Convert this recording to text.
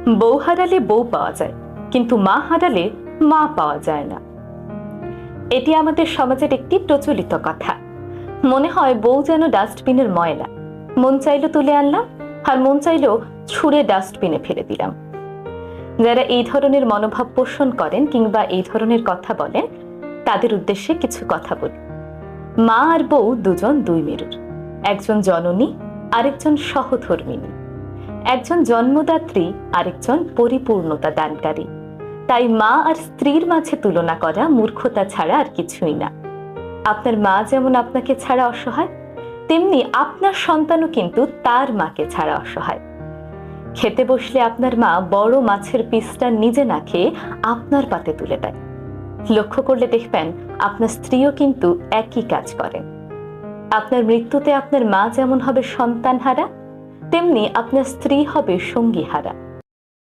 বউ হারালে বউ পাওয়া যায়, কিন্তু মা হারালে মা পাওয়া যায় না। এটি আমাদের সমাজের একটি প্রচলিত কথা। মনে হয় বউ যেন ডাস্টবিনের ময়লা, মন চাইলো তুলে আনলাম, আর মন চাইলো ছুঁড়ে ডাস্টবিনে ফেলে দিলাম। যারা এই ধরনের মনোভাব পোষণ করেন কিংবা এই ধরনের কথা বলেন, তাদের উদ্দেশ্যে কিছু কথা বলি। মা আর বউ দুজন দুই মেরুর, একজন জননী, আরেকজন সহধর্মিণী, একজন জন্মদাত্রী, আরেকজন পরিপূর্ণতা দানকারী। তাই মা আর স্ত্রীর মাঝে তুলনা করা মূর্খতা ছাড়া আর কিছুই না। আপনার মা যেমন আপনাকে ছাড়া অসহায়, তেমনি আপনার সন্তানও কিন্তু তার মাকে ছাড়া অসহায়। খেতে বসলে আপনার মা বড় মাছের পিসটা নিজে না খেয়ে আপনার পাতে তুলে দেয়। লক্ষ্য করলে দেখবেন আপনার স্ত্রীও কিন্তু একই কাজ করেন। আপনার মৃত্যুতে আপনার মা যেমন হবে সন্তান হারা, তেমনি আপনার স্ত্রী হবে সঙ্গী হারা।